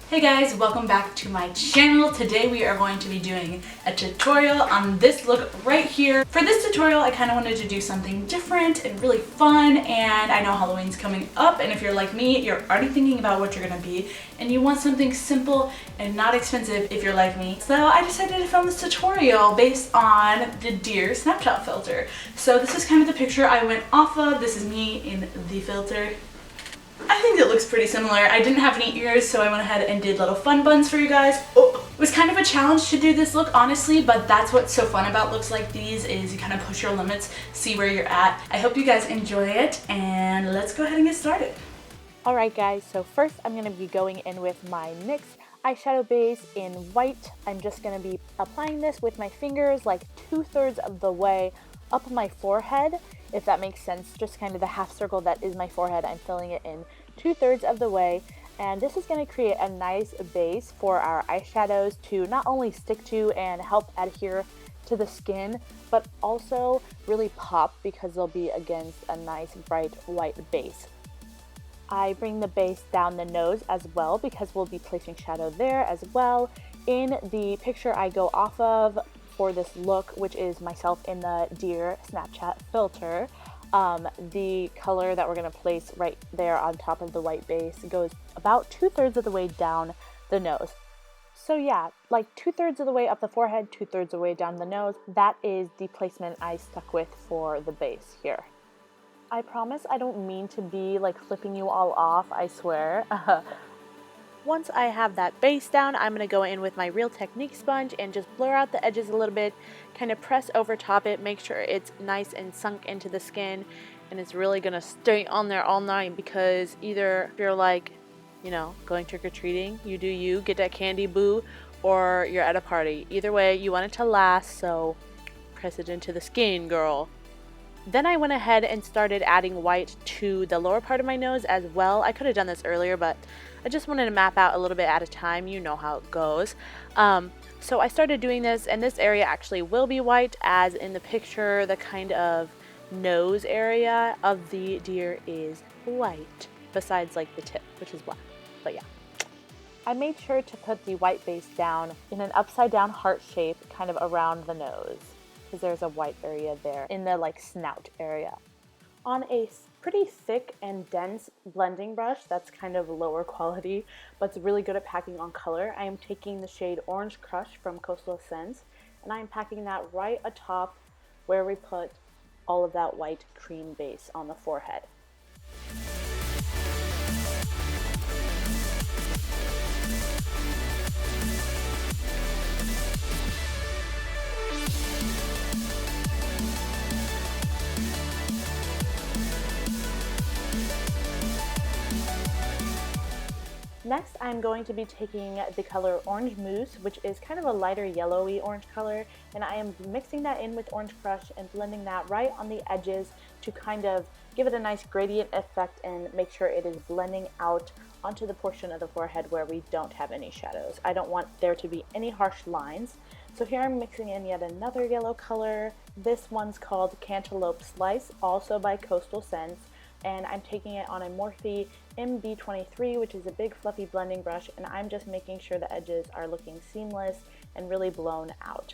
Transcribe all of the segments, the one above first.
Hey guys, welcome back to my channel. Today we are going to be doing a tutorial on this look right here. For this tutorial, I kind of wanted to do something different and really fun, and I know Halloween's coming up, and if you're like me, you're already thinking about what you're gonna be, and you want something simple and not expensive if you're like me. So I decided to film this tutorial based on the Deer Snapchat filter. So this is kind of the picture I went off of. This is me in the filter. I think it looks pretty similar. I didn't have any ears, so I went ahead and did little fun buns for you guys. Oh, it was kind of a challenge to do this look, honestly, but that's what's so fun about looks like these is you kind of push your limits, see where you're at. I hope you guys enjoy it, and let's go ahead and get started. Alright guys, so first I'm going to be going in with my NYX eyeshadow base in white. I'm just going to be applying this with my fingers like 2/3 of the way up my forehead, if that makes sense. Just kind of the half circle that is my forehead, I'm filling it in 2/3 of the way, and this is going to create a nice base for our eyeshadows to not only stick to and help adhere to the skin, but also really pop because they'll be against a nice bright white base. I bring the base down the nose as well because we'll be placing shadow there as well. In the picture I go off of for this look, which is myself in the Deer Snapchat filter, the color that we're going to place right there on top of the white base goes about 2/3 of the way down the nose. So yeah, like 2/3 of the way up the forehead, 2/3 of the way down the nose. That is the placement I stuck with for the base here. I promise I don't mean to be like flipping you all off, I swear. Once I have that base down, I'm going to go in with my Real Technique sponge and just blur out the edges a little bit, kind of press over top it, make sure it's nice and sunk into the skin, and it's really going to stay on there all night because either if you're like, you know, going trick-or-treating, you do you, get that candy boo, or you're at a party. Either way, you want it to last, so press it into the skin, girl. Then I went ahead and started adding white to the lower part of my nose as well. I could have done this earlier, but I just wanted to map out a little bit at a time. You know how it goes. So I started doing this, and this area actually will be white, as in the picture, the kind of nose area of the deer is white, besides like the tip, which is black. But yeah. I made sure to put the white base down in an upside down heart shape kind of around the nose, because there's a white area there in the like snout area. On a pretty thick and dense blending brush that's kind of lower quality but it's really good at packing on color, I am taking the shade Orange Crush from Coastal Scents, and I am packing that right atop where we put all of that white cream base on the forehead. Next, I'm going to be taking the color Orange Mousse, which is kind of a lighter yellowy orange color, and I am mixing that in with Orange Crush and blending that right on the edges to kind of give it a nice gradient effect and make sure it is blending out onto the portion of the forehead where we don't have any shadows. I don't want there to be any harsh lines. So here I'm mixing in yet another yellow color. This one's called Cantaloupe Slice, also by Coastal Scents, and I'm taking it on a Morphe MB23, which is a big fluffy blending brush, and I'm just making sure the edges are looking seamless and really blown out.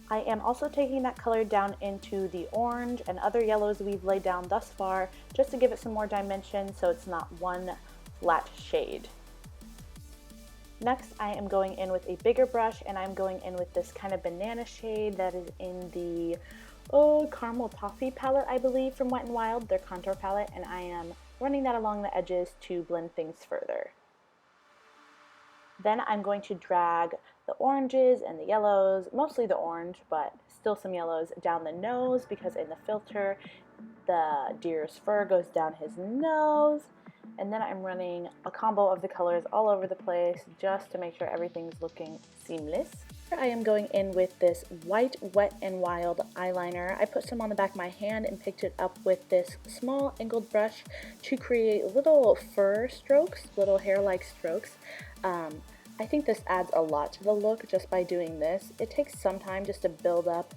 I am also taking that color down into the orange and other yellows we've laid down thus far, just to give it some more dimension so it's not one flat shade. Next, I am going in with a bigger brush, and I'm going in with this kind of banana shade that is in the Caramel Toffee palette, I believe, from Wet n Wild, their contour palette, and I am running that along the edges to blend things further. Then I'm going to drag the oranges and the yellows, mostly the orange, but still some yellows, down the nose because in the filter the deer's fur goes down his nose. And then I'm running a combo of the colors all over the place just to make sure everything's looking seamless. I am going in with this white Wet n Wild eyeliner. I put some on the back of my hand and picked it up with this small angled brush to create little fur strokes, little hair-like strokes. I think this adds a lot to the look just by doing this. It takes some time just to build up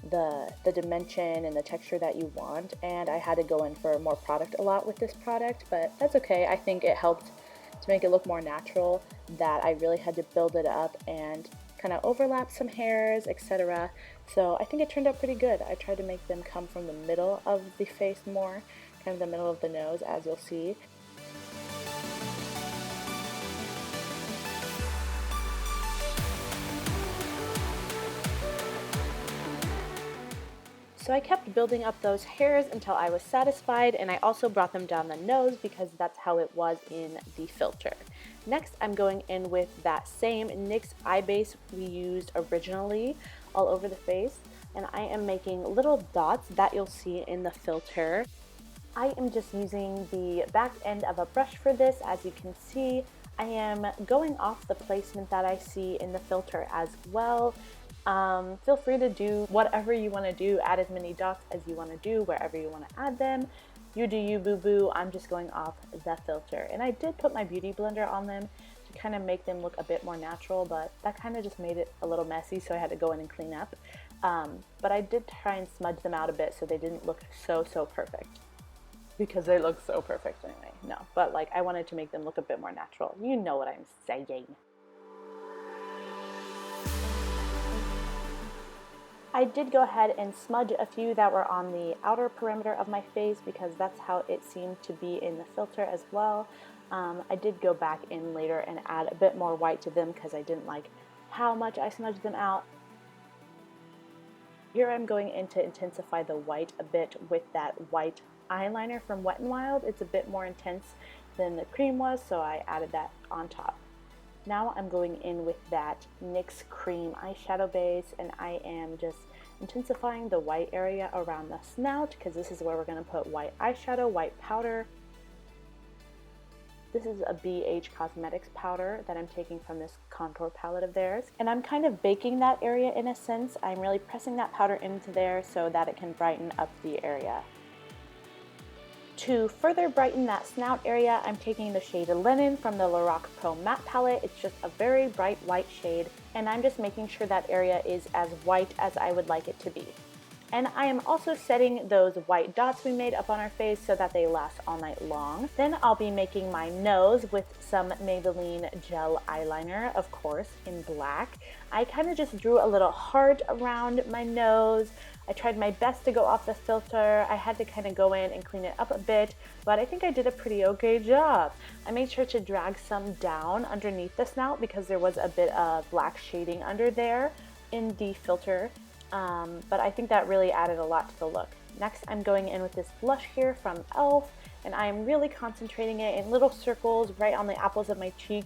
the dimension and the texture that you want, and I had to go in for more product a lot with this product, but that's okay. I think it helped to make it look more natural that I really had to build it up and kind of overlap some hairs, etc. So I think it turned out pretty good. I tried to make them come from the middle of the face more, kind of the middle of the nose, as you'll see. So I kept building up those hairs until I was satisfied, and I also brought them down the nose because that's how it was in the filter. Next, I'm going in with that same NYX eye base we used originally all over the face, and I am making little dots that you'll see in the filter. I am just using the back end of a brush for this. As you can see, I am going off the placement that I see in the filter as well. Feel free to do whatever you want to do, add as many dots as you want to do, wherever you want to add them. You do you, boo-boo. I'm just going off the filter. And I did put my beauty blender on them to kind of make them look a bit more natural, but that kind of just made it a little messy, so I had to go in and clean up. But I did try and smudge them out a bit so they didn't look so perfect. Because they look so perfect anyway. No, but like I wanted to make them look a bit more natural. You know what I'm saying. I did go ahead and smudge a few that were on the outer perimeter of my face because that's how it seemed to be in the filter as well. I did go back in later and add a bit more white to them because I didn't like how much I smudged them out. Here I'm going in to intensify the white a bit with that white eyeliner from Wet n Wild. It's a bit more intense than the cream was, so I added that on top. Now I'm going in with that NYX cream eyeshadow base, and I am just intensifying the white area around the snout because this is where we're going to put white eyeshadow, white powder. This is a BH Cosmetics powder that I'm taking from this contour palette of theirs. And I'm kind of baking that area in a sense. I'm really pressing that powder into there so that it can brighten up the area. To further brighten that snout area, I'm taking the shade Linen from the Lorac Pro Matte palette. It's just a very bright white shade, and I'm just making sure that area is as white as I would like it to be. And I am also setting those white dots we made up on our face so that they last all night long. Then I'll be making my nose with some Maybelline gel eyeliner, of course, in black. I kind of just drew a little heart around my nose. I tried my best to go off the filter. I had to kind of go in and clean it up a bit, but I think I did a pretty okay job. I made sure to drag some down underneath the snout because there was a bit of black shading under there in the filter, but I think that really added a lot to the look. Next, I'm going in with this blush here from e.l.f., and I am really concentrating it in little circles right on the apples of my cheek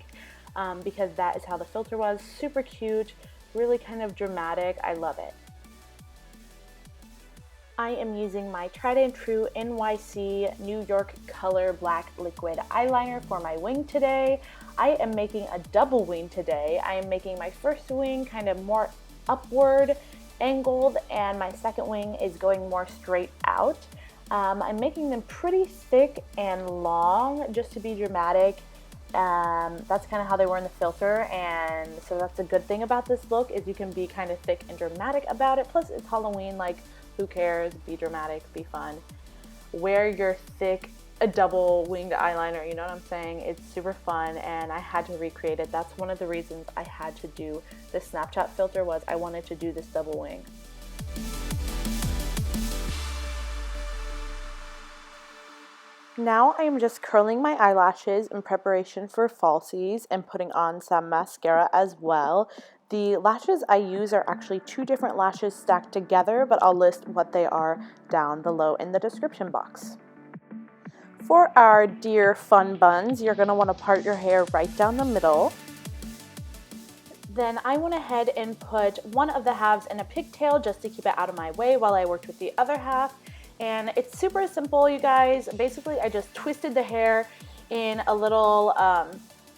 because that is how the filter was. Super cute, really kind of dramatic. I love it. I am using my tried and true NYC New York Color Black Liquid Eyeliner for my wing today. I am making a double wing today. I am making my first wing kind of more upward angled, and my second wing is going more straight out. I'm making them pretty thick and long just to be dramatic. That's kind of how they were in the filter, and so that's a good thing about this look is you can be kind of thick and dramatic about it. Plus it's Halloween, like who cares? Be dramatic, be fun. Wear your thick double winged eyeliner, you know what I'm saying? It's super fun, and I had to recreate it. That's one of the reasons I had to do the Snapchat filter, was I wanted to do this double wing. Now I am just curling my eyelashes in preparation for falsies and putting on some mascara as well. The lashes I use are actually two different lashes stacked together, but I'll list what they are down below in the description box. For our dear fun buns, you're going to want to part your hair right down the middle. Then I went ahead and put one of the halves in a pigtail just to keep it out of my way while I worked with the other half. And it's super simple, you guys. Basically, I just twisted the hair in a little,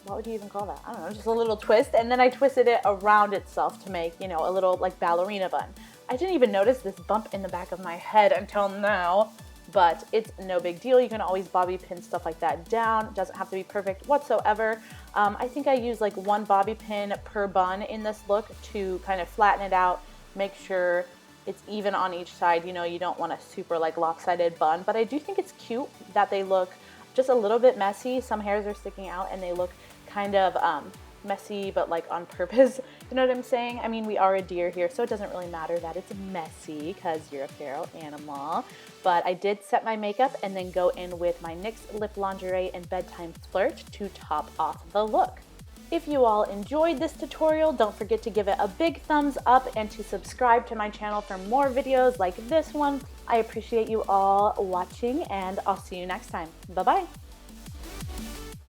what would you even call that? I don't know, just a little twist. And then I twisted it around itself to make, you know, a little like ballerina bun. I didn't even notice this bump in the back of my head until now, but it's no big deal. You can always bobby pin stuff like that down. It doesn't have to be perfect whatsoever. I think I use like one bobby pin per bun in this look to kind of flatten it out, make sure it's even on each side. You know, you don't want a super like lopsided bun, but I do think it's cute that they look just a little bit messy. Some hairs are sticking out and they look kind of messy, but like on purpose. You know what I'm saying? I mean, we are a deer here, so it doesn't really matter that it's messy because you're a feral animal. But I did set my makeup and then go in with my NYX Lip Lingerie and Bedtime Flirt to top off the look. If you all enjoyed this tutorial, don't forget to give it a big thumbs up and to subscribe to my channel for more videos like this one. I appreciate you all watching, and I'll see you next time. Bye-bye.